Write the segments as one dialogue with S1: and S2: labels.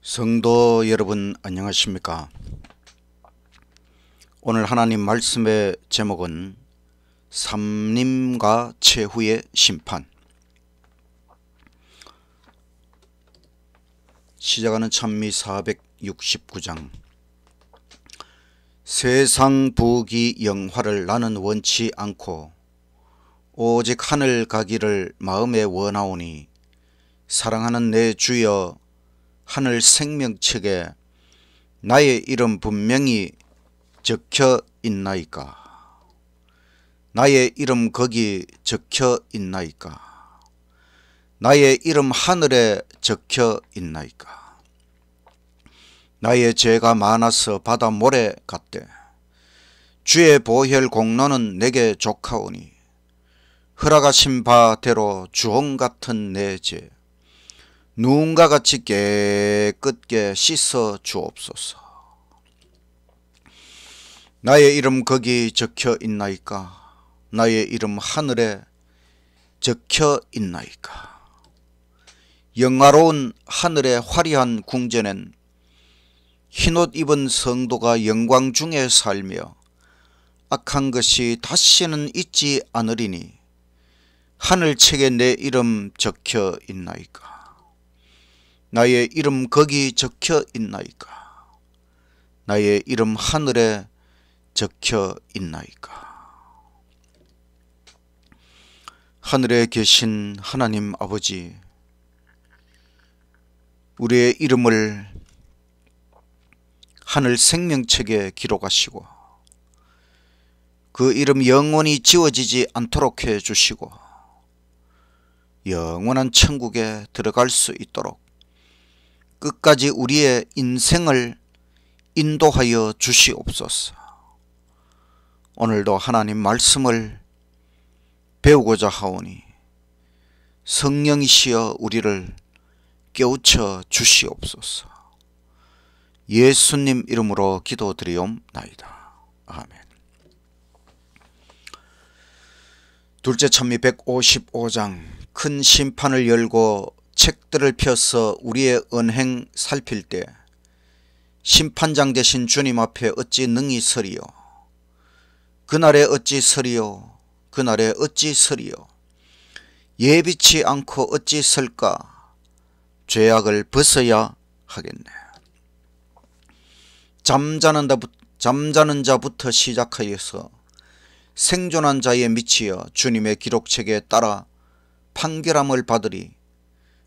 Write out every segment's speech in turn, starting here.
S1: 성도 여러분 안녕하십니까? 오늘 하나님 말씀의 제목은 삼림과 최후의 심판. 시작하는 찬미 469장. 세상 부귀 영화를 나는 원치 않고 오직 하늘 가기를 마음에 원하오니 사랑하는 내 주여 하늘 생명책에 나의 이름 분명히 적혀 있나이까? 나의 이름 거기 적혀 있나이까? 나의 이름 하늘에 적혀 있나이까? 나의 죄가 많아서 바다 모래 같대. 주의 보혈 공로는 내게 족하오니 허락하신 바대로 주홍 같은 내 죄 누군가 같이 깨끗게 씻어 주옵소서. 나의 이름 거기 적혀 있나이까? 나의 이름 하늘에 적혀 있나이까? 영화로운 하늘의 화려한 궁전엔 흰옷 입은 성도가 영광 중에 살며 악한 것이 다시는 있지 않으리니 하늘책에 내 이름 적혀 있나이까? 나의 이름 거기 적혀 있나이까? 나의 이름 하늘에 적혀 있나이까? 하늘에 계신 하나님 아버지, 우리의 이름을 하늘 생명책에 기록하시고 그 이름 영원히 지워지지 않도록 해주시고 영원한 천국에 들어갈 수 있도록 끝까지 우리의 인생을 인도하여 주시옵소서. 오늘도 하나님 말씀을 배우고자 하오니 성령이시여 우리를 깨우쳐 주시옵소서. 예수님 이름으로 기도드리옵나이다. 아멘. 둘째 찬미 155장. 큰 심판을 열고 책들을 펴서 우리의 언행 살필 때 심판장 되신 주님 앞에 어찌 능히 서리요? 그날에 어찌 서리요? 그날에 어찌 서리요? 예비치 않고 어찌 설까? 죄악을 벗어야 하겠네. 잠자는 자부터 시작하여서 생존한 자에 미치어 주님의 기록책에 따라 판결함을 받으리.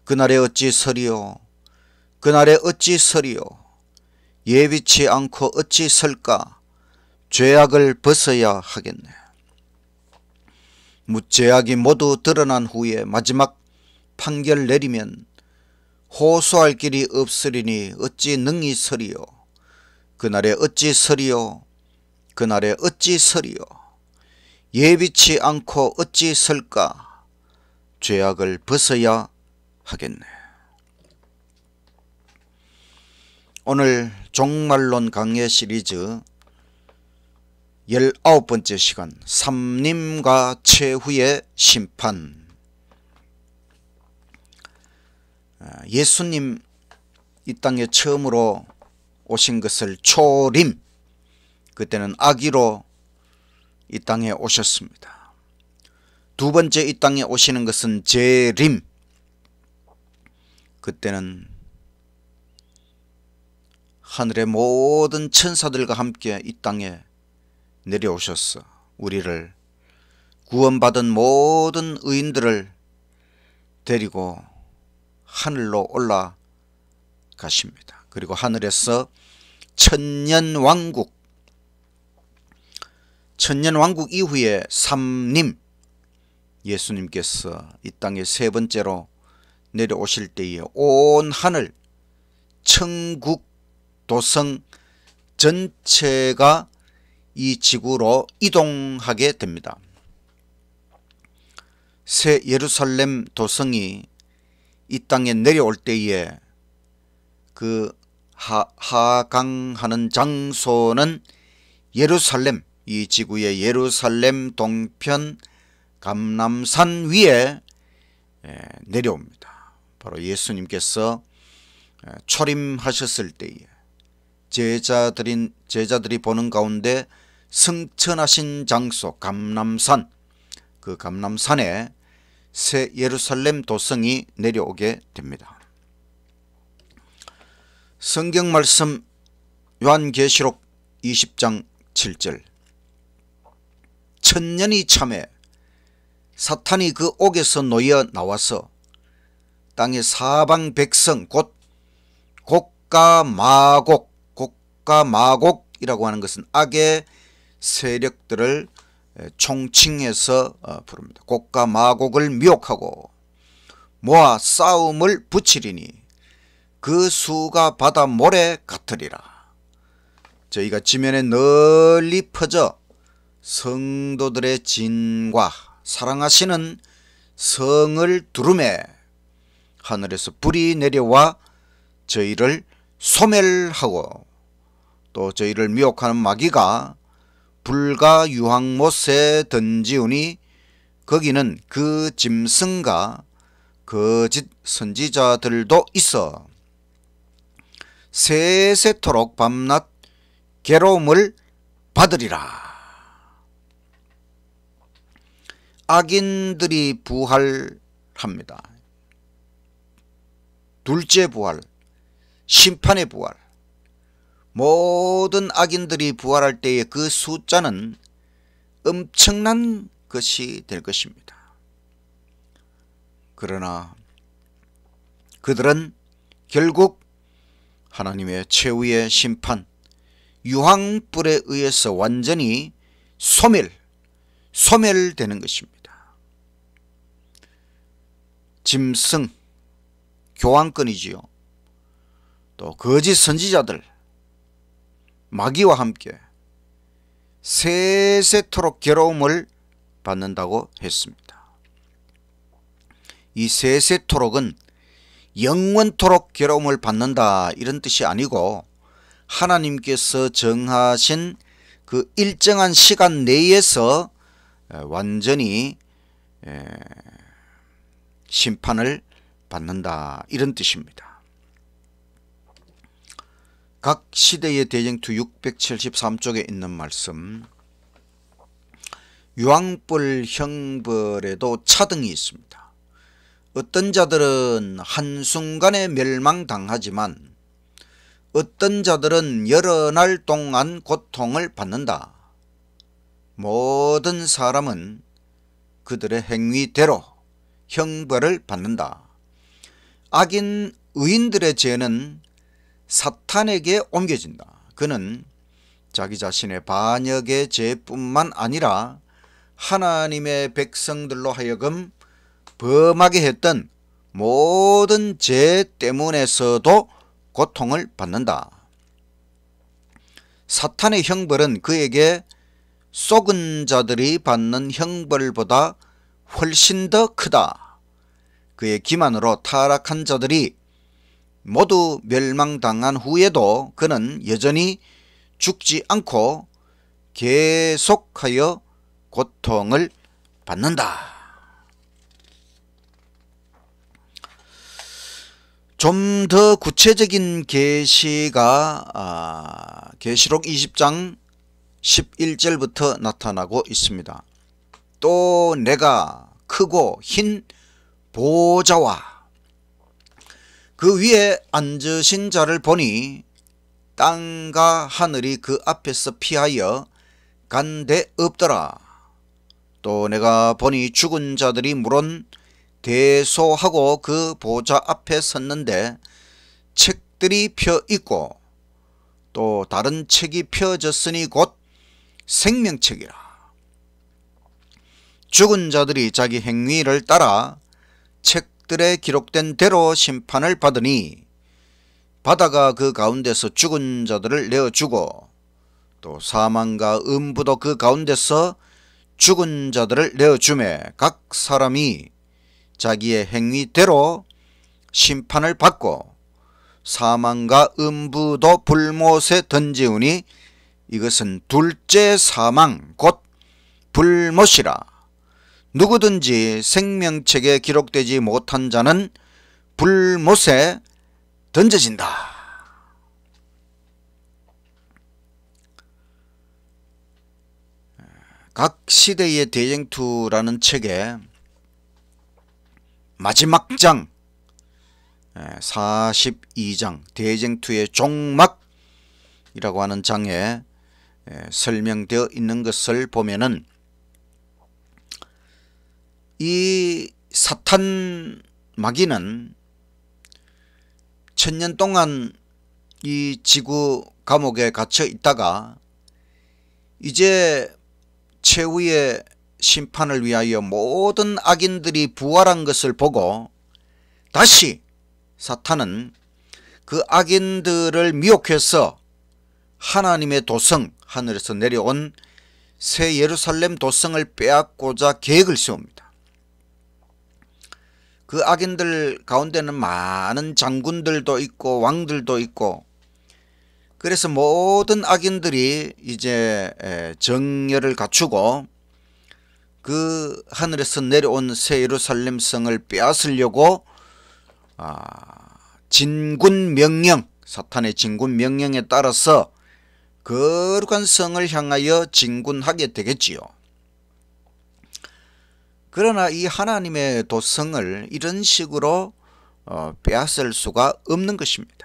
S1: 그날에 어찌 서리요? 그날에 어찌 서리요? 예비치 않고 어찌 설까? 죄악을 벗어야 하겠네. 무죄악이 모두 드러난 후에 마지막 판결 내리면 호소할 길이 없으리니 어찌 능히 서리요? 그날에 어찌 서리요? 그날에 어찌 서리요? 예비치 않고 어찌 설까? 죄악을 벗어야 하겠네. 오늘 종말론 강해 시리즈 19번째 시간, 삼림과 최후의 심판. 예수님 이 땅에 처음으로 오신 것을 초림, 그때는 아기로 이 땅에 오셨습니다. 두 번째 이 땅에 오시는 것은 재림, 그때는 하늘의 모든 천사들과 함께 이 땅에 내려오셔서 우리를 구원받은 모든 의인들을 데리고 하늘로 올라가십니다. 그리고 하늘에서 천년왕국 이후에 삼림, 예수님께서 이 땅에 세 번째로 내려오실 때에 온 하늘 천국 도성 전체가 이 지구로 이동하게 됩니다. 새 예루살렘 도성이 이 땅에 내려올 때에 그 하강하는 장소는 예루살렘, 이 지구의 예루살렘 동편 감람산 위에 내려옵니다. 바로 예수님께서 초림하셨을 때에 제자들이 보는 가운데 승천하신 장소 감람산, 그 감람산에 새 예루살렘 도성이 내려오게 됩니다. 성경 말씀 요한계시록 20장 7절. 천년이 참에 사탄이 그 옥에서 놓여 나와서 땅의 사방 백성 곧 곡과 마곡이라고 하는 것은 악의 세력들을 총칭해서 부릅니다. 곡과 마곡을 미혹하고 모아 싸움을 붙이리니 그 수가 바다 모래 같으리라. 저희가 지면에 널리 퍼져 성도들의 진과 사랑하시는 성을 두루매 하늘에서 불이 내려와 저희를 소멸하고 또 저희를 미혹하는 마귀가 불과 유황못에 던지우니 거기는 그 짐승과 거짓 선지자들도 있어 세세토록 밤낮 괴로움을 받으리라. 악인들이 부활합니다. 둘째 부활, 심판의 부활. 모든 악인들이 부활할 때의 그 숫자는 엄청난 것이 될 것입니다. 그러나 그들은 결국 하나님의 최후의 심판, 유황불에 의해서 완전히 소멸되는 것입니다. 짐승, 교황권이지요. 또 거짓 선지자들, 마귀와 함께 세세토록 괴로움을 받는다고 했습니다. 이 세세토록은 영원토록 괴로움을 받는다 이런 뜻이 아니고 하나님께서 정하신 그 일정한 시간 내에서 완전히 심판을 받는다 이런 뜻입니다. 각 시대의 대쟁투 673쪽에 있는 말씀, 유황불 형벌에도 차등이 있습니다. 어떤 자들은 한순간에 멸망당하지만 어떤 자들은 여러 날 동안 고통을 받는다. 모든 사람은 그들의 행위대로 형벌을 받는다. 악인 의인들의 죄는 사탄에게 옮겨진다. 그는 자기 자신의 반역의 죄뿐만 아니라 하나님의 백성들로 하여금 범하게 했던 모든 죄 때문에서도 고통을 받는다. 사탄의 형벌은 그에게 속은 자들이 받는 형벌보다 훨씬 더 크다. 그의 기만으로 타락한 자들이 모두 멸망당한 후에도 그는 여전히 죽지 않고 계속하여 고통을 받는다. 좀 더 구체적인 계시가 계시록 20장 11절부터 나타나고 있습니다. 또 내가 크고 흰 보좌와 그 위에 앉으신 자를 보니 땅과 하늘이 그 앞에서 피하여 간 데 없더라. 또 내가 보니 죽은 자들이 물론 대소하고 그 보좌 앞에 섰는데 책들이 펴 있고 또 다른 책이 펴졌으니 곧 생명책이라. 죽은 자들이 자기 행위를 따라 책들에 기록된 대로 심판을 받으니 바다가 그 가운데서 죽은 자들을 내어주고 또 사망과 음부도 그 가운데서 죽은 자들을 내어주매 각 사람이 자기의 행위대로 심판을 받고 사망과 음부도 불못에 던지우니 이것은 둘째 사망 곧 불못이라. 누구든지 생명책에 기록되지 못한 자는 불못에 던져진다. 각 시대의 대쟁투라는 책에 마지막 장 42장 대쟁투의 종막이라고 하는 장에 설명되어 있는 것을 보면은 이 사탄 마귀는 1000년 동안 이 지구 감옥에 갇혀 있다가 이제 최후의 심판을 위하여 모든 악인들이 부활한 것을 보고 다시 사탄은 그 악인들을 미혹해서 하나님의 도성, 하늘에서 내려온 새 예루살렘 도성을 빼앗고자 계획을 세웁니다. 그 악인들 가운데는 많은 장군들도 있고 왕들도 있고, 그래서 모든 악인들이 이제 정열을 갖추고 그 하늘에서 내려온 새 예루살렘 성을 빼앗으려고 진군 명령, 사탄의 진군 명령에 따라서 거룩한 성을 향하여 진군하게 되겠지요. 그러나 이 하나님의 도성을 이런 식으로 빼앗을 수가 없는 것입니다.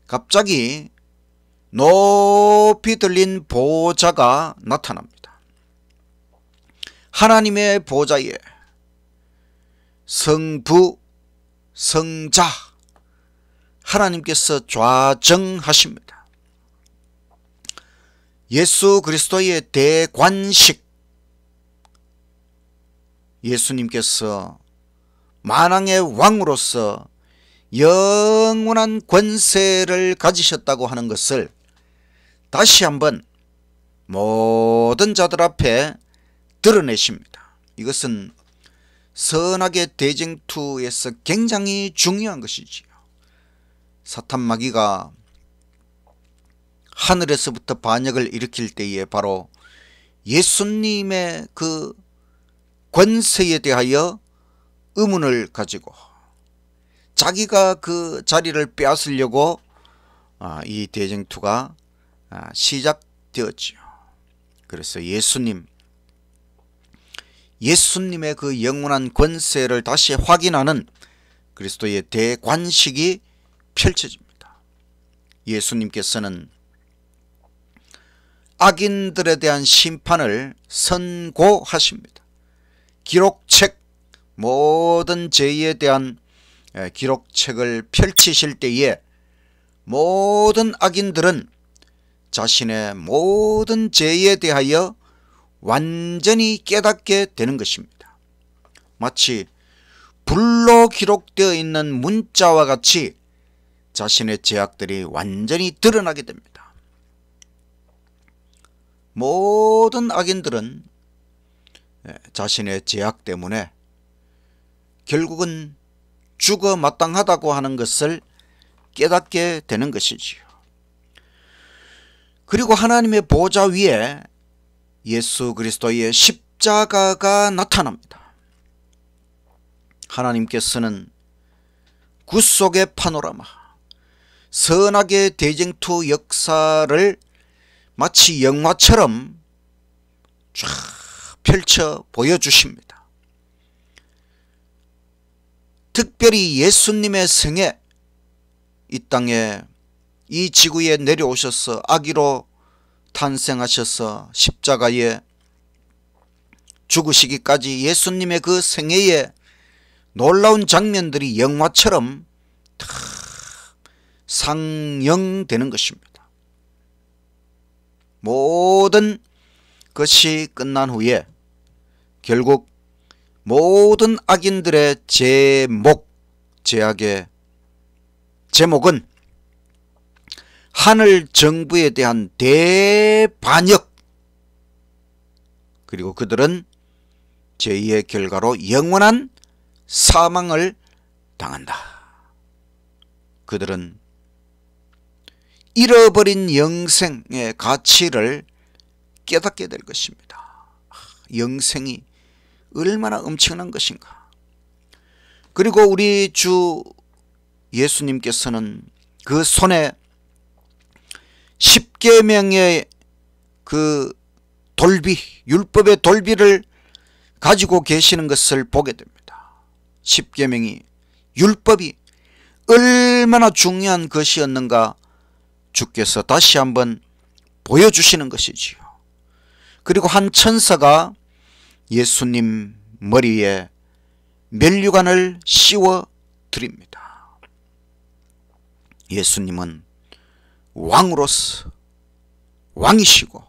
S1: 갑자기 높이 들린 보좌가 나타납니다. 하나님의 보좌에 성부, 성자 하나님께서 좌정하십니다. 예수 그리스도의 대관식, 예수님께서 만왕의 왕으로서 영원한 권세를 가지셨다고 하는 것을 다시 한번 모든 자들 앞에 드러내십니다. 이것은 선악의 대쟁투에서 굉장히 중요한 것이지요. 사탄 마귀가 하늘에서부터 반역을 일으킬 때에 바로 예수님의 그 권세에 대하여 의문을 가지고 자기가 그 자리를 빼앗으려고 이 대쟁투가 시작되었지요. 그래서 예수님의 그 영원한 권세를 다시 확인하는 그리스도의 대관식이 펼쳐집니다. 예수님께서는 악인들에 대한 심판을 선고하십니다. 기록책, 모든 죄에 대한 기록책을 펼치실 때에 모든 악인들은 자신의 모든 죄에 대하여 완전히 깨닫게 되는 것입니다. 마치 불로 기록되어 있는 문자와 같이 자신의 죄악들이 완전히 드러나게 됩니다. 모든 악인들은 자신의 죄악 때문에 결국은 죽어 마땅하다고 하는 것을 깨닫게 되는 것이지요. 그리고 하나님의 보좌 위에 예수 그리스도의 십자가가 나타납니다. 하나님께서는 구속의 파노라마, 선악의 대쟁투 역사를 마치 영화처럼 쫙 펼쳐 보여주십니다. 특별히 예수님의 생애, 이 땅에 이 지구에 내려오셔서 아기로 탄생하셔서 십자가에 죽으시기까지 예수님의 그 생애에 놀라운 장면들이 영화처럼 다 상영되는 것입니다. 모든 것이 끝난 후에 결국 모든 악인들의 죄악의 제목은 하늘 정부에 대한 대반역, 그리고 그들은 죄의 결과로 영원한 사망을 당한다. 그들은 잃어버린 영생의 가치를 깨닫게 될 것입니다. 영생이 얼마나 엄청난 것인가. 그리고 우리 주 예수님께서는 그 손에 10계명의 그 돌비, 율법의 돌비를 가지고 계시는 것을 보게 됩니다. 10계명이, 율법이 얼마나 중요한 것이었는가 주께서 다시 한번 보여주시는 것이지요. 그리고 한 천사가 예수님 머리에 면류관을 씌워 드립니다. 예수님은 왕으로서 왕이시고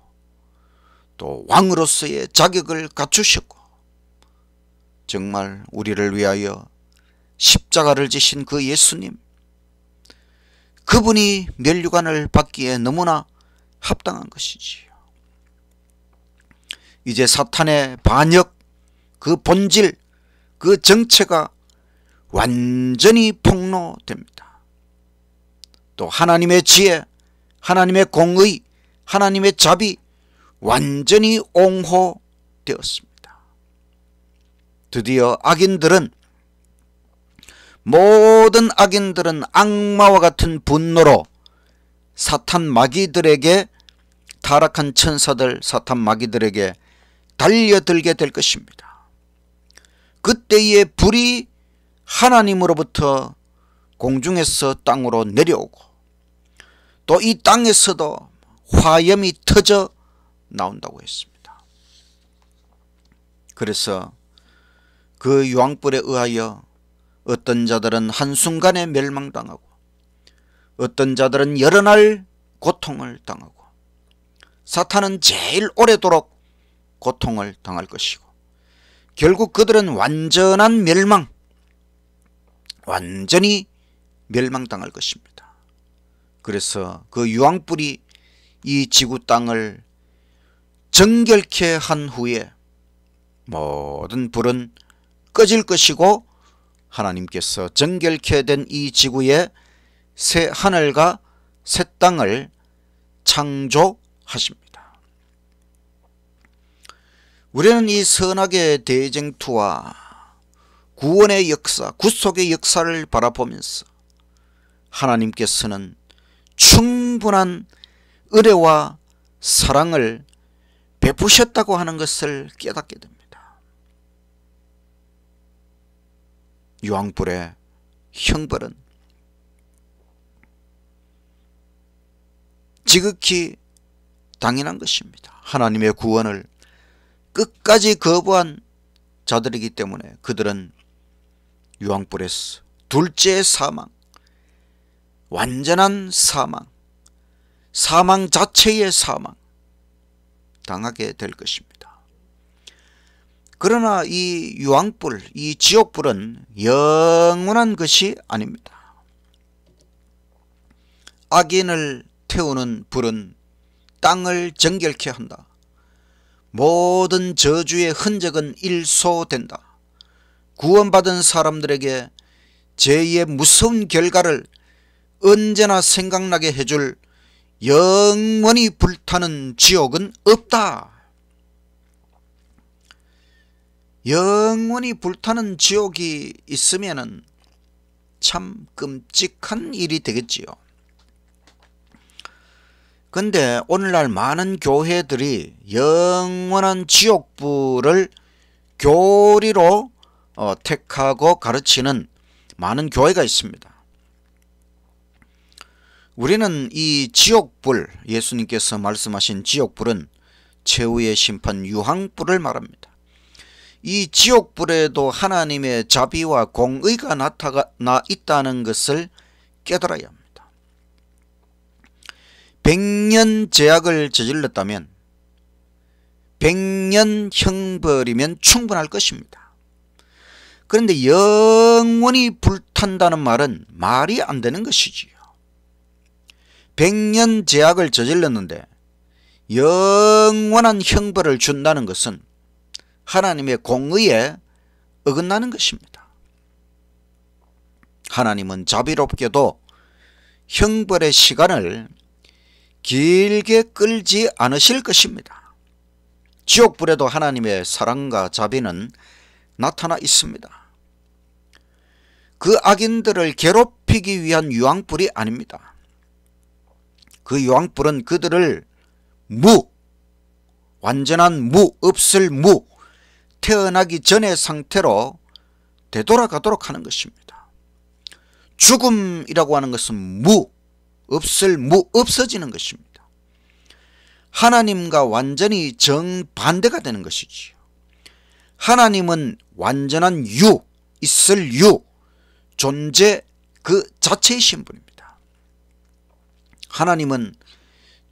S1: 또 왕으로서의 자격을 갖추셨고 정말 우리를 위하여 십자가를 지신 그 예수님, 그분이 면류관을 받기에 너무나 합당한 것이지요. 이제 사탄의 반역, 그 본질, 그 정체가 완전히 폭로됩니다. 또 하나님의 지혜, 하나님의 공의, 하나님의 자비 완전히 옹호되었습니다. 드디어 모든 악인들은 악마와 같은 분노로 사탄 마귀들에게, 타락한 천사들 사탄 마귀들에게 달려들게 될 것입니다. 그때의 불이 하나님으로부터 공중에서 땅으로 내려오고 또 이 땅에서도 화염이 터져 나온다고 했습니다. 그래서 그 유황불에 의하여 어떤 자들은 한순간에 멸망당하고 어떤 자들은 여러 날 고통을 당하고 사탄은 제일 오래도록 고통을 당할 것이고 결국 그들은 완전한 멸망, 완전히 멸망당할 것입니다. 그래서 그 유황불이 이 지구 땅을 정결케 한 후에 모든 불은 꺼질 것이고 하나님께서 정결케 된 이 지구에 새 하늘과 새 땅을 창조하십니다. 우리는 이 선악의 대쟁투와 구원의 역사, 구속의 역사를 바라보면서 하나님께서는 충분한 은혜와 사랑을 베푸셨다고 하는 것을 깨닫게 됩니다. 유황불의 형벌은 지극히 당연한 것입니다. 하나님의 구원을 끝까지 거부한 자들이기 때문에 그들은 유황불에서 둘째 사망, 완전한 사망, 사망 자체의 사망 당하게 될 것입니다. 그러나 이 유황불, 이 지옥불은 영원한 것이 아닙니다. 악인을 태우는 불은 땅을 정결케 한다. 모든 저주의 흔적은 일소된다. 구원받은 사람들에게 죄의 무서운 결과를 언제나 생각나게 해줄 영원히 불타는 지옥은 없다. 영원히 불타는 지옥이 있으면은 참 끔찍한 일이 되겠지요. 근데 오늘날 많은 교회들이 영원한 지옥불을 교리로 택하고 가르치는 많은 교회가 있습니다. 우리는 이 지옥불, 예수님께서 말씀하신 지옥불은 최후의 심판 유황불을 말합니다. 이 지옥불에도 하나님의 자비와 공의가 나타나 있다는 것을 깨달아야 합니다. 100년 죄악을 저질렀다면 100년 형벌이면 충분할 것입니다. 그런데 영원히 불탄다는 말은 말이 안 되는 것이지요. 100년 죄악을 저질렀는데 영원한 형벌을 준다는 것은 하나님의 공의에 어긋나는 것입니다. 하나님은 자비롭게도 형벌의 시간을 길게 끌지 않으실 것입니다. 지옥불에도 하나님의 사랑과 자비는 나타나 있습니다. 그 악인들을 괴롭히기 위한 유황불이 아닙니다. 그 유황불은 그들을 완전한 없을 태어나기 전의 상태로 되돌아가도록 하는 것입니다. 죽음이라고 하는 것은 없어지는 것입니다. 하나님과 완전히 정반대가 되는 것이지요. 하나님은 완전한 있을 존재 그 자체이신 분입니다. 하나님은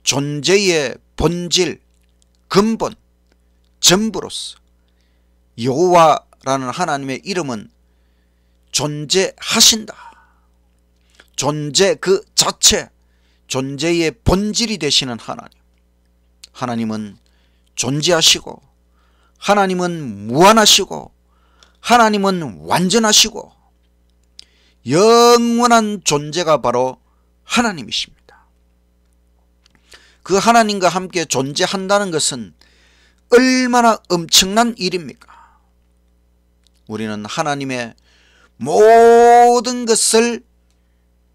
S1: 존재의 본질, 근본, 전부로서 여호와라는 하나님의 이름은 존재하신다. 존재 그 자체, 존재의 본질이 되시는 하나님. 하나님은 존재하시고, 하나님은 무한하시고, 하나님은 완전하시고, 영원한 존재가 바로 하나님이십니다. 그 하나님과 함께 존재한다는 것은 얼마나 엄청난 일입니까? 우리는 하나님의 모든 것을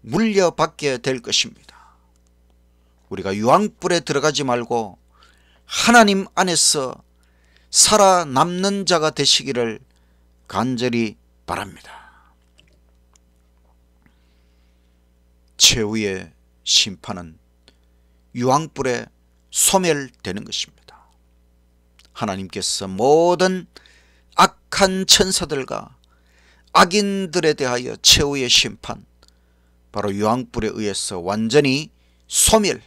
S1: 물려받게 될 것입니다. 우리가 유황불에 들어가지 말고 하나님 안에서 살아남는 자가 되시기를 간절히 바랍니다. 최후의 심판은 유황불에 소멸되는 것입니다. 하나님께서 모든 악한 천사들과 악인들에 대하여 최후의 심판, 바로 유황불에 의해서 완전히 소멸.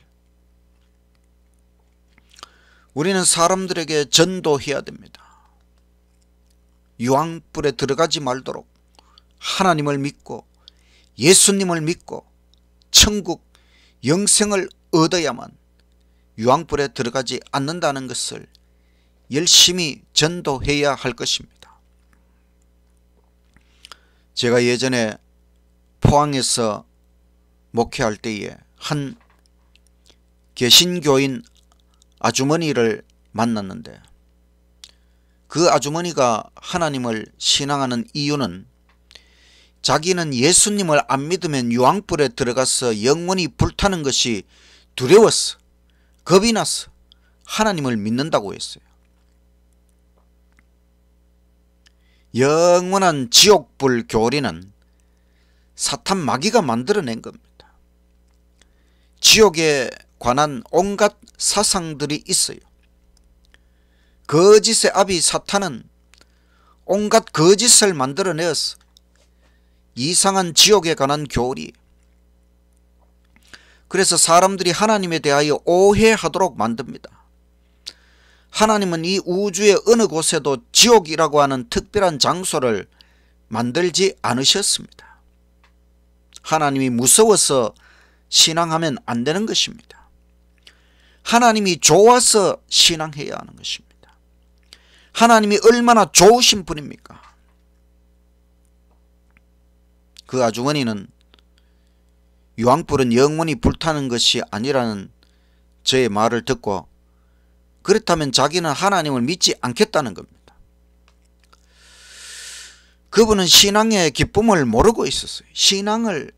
S1: 우리는 사람들에게 전도해야 됩니다. 유황불에 들어가지 말도록 하나님을 믿고 예수님을 믿고 천국 영생을 얻어야만 유황불에 들어가지 않는다는 것을 열심히 전도해야 할 것입니다. 제가 예전에 포항에서 목회할 때에 한 개신교인 아주머니를 만났는데, 그 아주머니가 하나님을 신앙하는 이유는 자기는 예수님을 안 믿으면 유황불에 들어가서 영원히 불타는 것이 두려웠어, 겁이 났어, 하나님을 믿는다고 했어요. 영원한 지옥불 교리는 사탄 마귀가 만들어낸 겁니다. 지옥에 관한 온갖 사상들이 있어요. 거짓의 아비 사탄은 온갖 거짓을 만들어내었어. 이상한 지옥에 관한 교리. 그래서 사람들이 하나님에 대하여 오해하도록 만듭니다. 하나님은 이 우주의 어느 곳에도 지옥이라고 하는 특별한 장소를 만들지 않으셨습니다. 하나님이 무서워서 신앙하면 안 되는 것입니다. 하나님이 좋아서 신앙해야 하는 것입니다. 하나님이 얼마나 좋으신 분입니까? 그 아주머니는 유황불은 영원히 불타는 것이 아니라는 저의 말을 듣고, 그렇다면 자기는 하나님을 믿지 않겠다는 겁니다. 그분은 신앙의 기쁨을 모르고 있었어요. 신앙을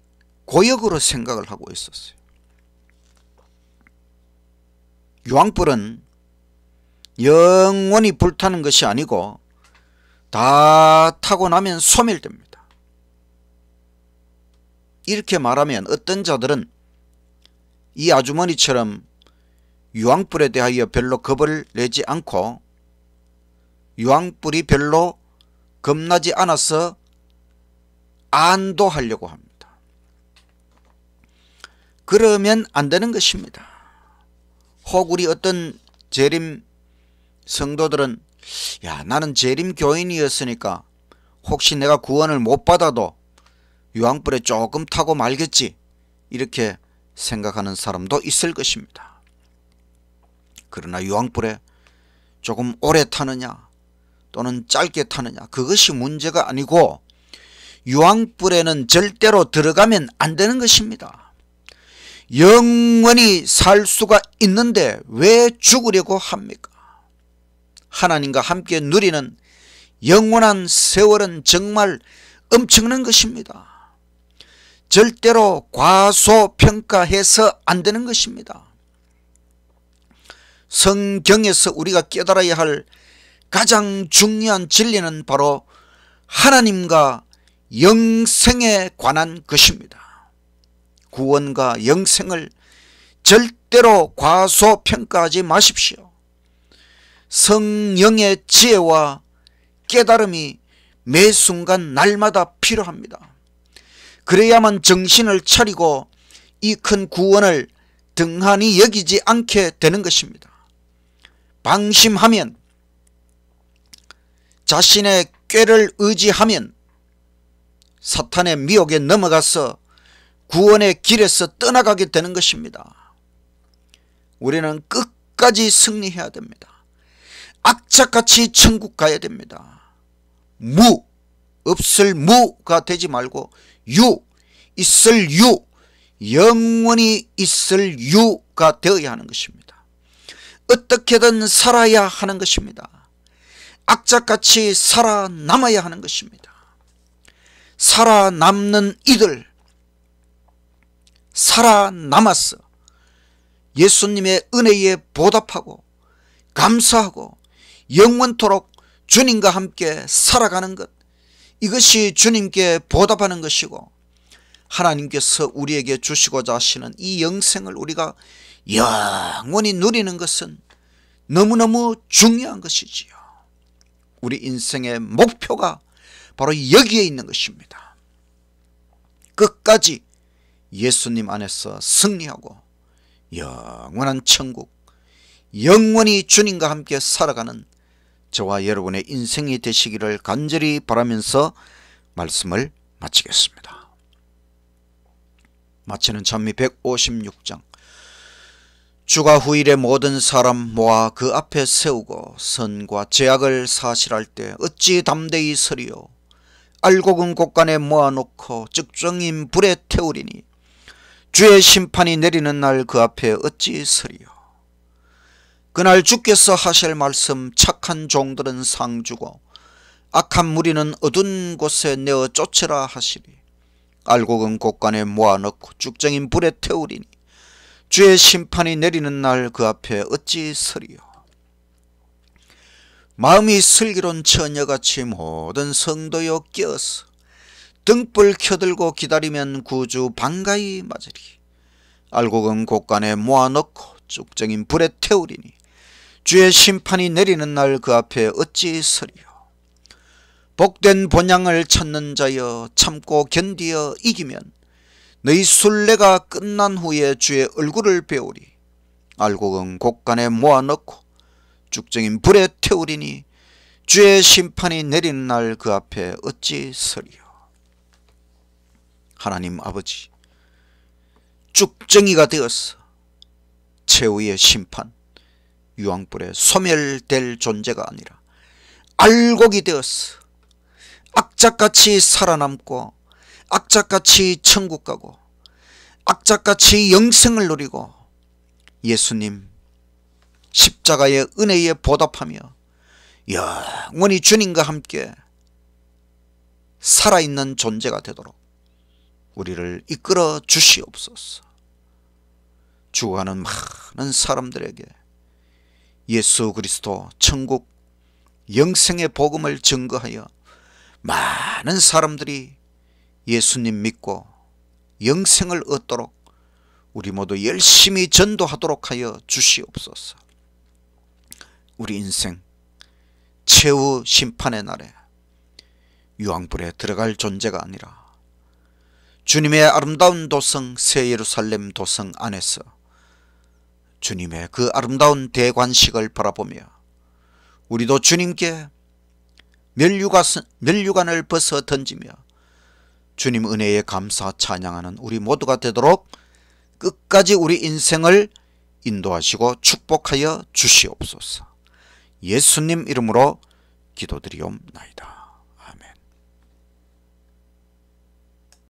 S1: 고역으로 생각을 하고 있었어요. 유황불은 영원히 불타는 것이 아니고 다 타고 나면 소멸됩니다. 이렇게 말하면 어떤 자들은 이 아주머니처럼 유황불에 대하여 별로 겁을 내지 않고 유황불이 별로 겁나지 않아서 안도하려고 합니다. 그러면 안 되는 것입니다. 혹 우리 어떤 재림 성도들은, 야, 나는 재림 교인이었으니까 혹시 내가 구원을 못 받아도 유황불에 조금 타고 말겠지, 이렇게 생각하는 사람도 있을 것입니다. 그러나 유황불에 조금 오래 타느냐 또는 짧게 타느냐, 그것이 문제가 아니고 유황불에는 절대로 들어가면 안 되는 것입니다. 영원히 살 수가 있는데 왜 죽으려고 합니까? 하나님과 함께 누리는 영원한 세월은 정말 엄청난 것입니다. 절대로 과소평가해서 안 되는 것입니다. 성경에서 우리가 깨달아야 할 가장 중요한 진리는 바로 하나님과 영생에 관한 것입니다. 구원과 영생을 절대로 과소평가하지 마십시오. 성령의 지혜와 깨달음이 매 순간 날마다 필요합니다. 그래야만 정신을 차리고 이 큰 구원을 등한히 여기지 않게 되는 것입니다. 방심하면, 자신의 꾀를 의지하면 사탄의 미혹에 넘어가서 구원의 길에서 떠나가게 되는 것입니다. 우리는 끝까지 승리해야 됩니다. 악착같이 천국 가야 됩니다. 없을 무가 되지 말고 있을 유, 영원히 있을 유가 되어야 하는 것입니다. 어떻게든 살아야 하는 것입니다. 악착같이 살아남아야 하는 것입니다. 살아남는 이들, 살아남았어 예수님의 은혜에 보답하고 감사하고 영원토록 주님과 함께 살아가는 것, 이것이 주님께 보답하는 것이고 하나님께서 우리에게 주시고자 하시는 이 영생을 우리가 영원히 누리는 것은 너무너무 중요한 것이지요. 우리 인생의 목표가 바로 여기에 있는 것입니다. 끝까지 예수님 안에서 승리하고 영원한 천국, 영원히 주님과 함께 살아가는 저와 여러분의 인생이 되시기를 간절히 바라면서 말씀을 마치겠습니다. 마치는 찬미 156장. 주가 후일에 모든 사람 모아 그 앞에 세우고 선과 죄악을 사실할 때 어찌 담대히 서리요. 알곡은 곳간에 모아놓고 적정인 불에 태우리니 주의 심판이 내리는 날 그 앞에 어찌 서리요. 그날 주께서 하실 말씀, 착한 종들은 상 주고 악한 무리는 어두운 곳에 내어 쫓으라 하시리. 알곡은 곳간에 모아넣고 죽정인 불에 태우리니 주의 심판이 내리는 날 그 앞에 어찌 서리요. 마음이 슬기로운 처녀같이 모든 성도여 깨어서 등불 켜들고 기다리면 구주 반가이 맞으리. 알곡은 곳간에 모아넣고 죽정인 불에 태우리니 주의 심판이 내리는 날 그 앞에 어찌 서리요. 복된 본향을 찾는 자여 참고 견디어 이기면 너희 순례가 끝난 후에 주의 얼굴을 배우리. 알곡은 곳간에 모아넣고 죽정인 불에 태우리니 주의 심판이 내리는 날 그 앞에 어찌 서리요. 하나님 아버지, 죽정이가 되어서 최후의 심판, 유황불에 소멸될 존재가 아니라 알곡이 되어서 악착같이 살아남고 악착같이 천국 가고 악착같이 영생을 누리고 예수님 십자가의 은혜에 보답하며 영원히 주님과 함께 살아있는 존재가 되도록 우리를 이끌어 주시옵소서. 죽어가는 많은 사람들에게 예수 그리스도 천국 영생의 복음을 증거하여 많은 사람들이 예수님 믿고 영생을 얻도록 우리 모두 열심히 전도하도록 하여 주시옵소서. 우리 인생 최후 심판의 날에 유황불에 들어갈 존재가 아니라 주님의 아름다운 도성 새 예루살렘 도성 안에서 주님의 그 아름다운 대관식을 바라보며 우리도 주님께 면류관을 벗어 던지며 주님 은혜에 감사 찬양하는 우리 모두가 되도록 끝까지 우리 인생을 인도하시고 축복하여 주시옵소서. 예수님 이름으로 기도드리옵나이다.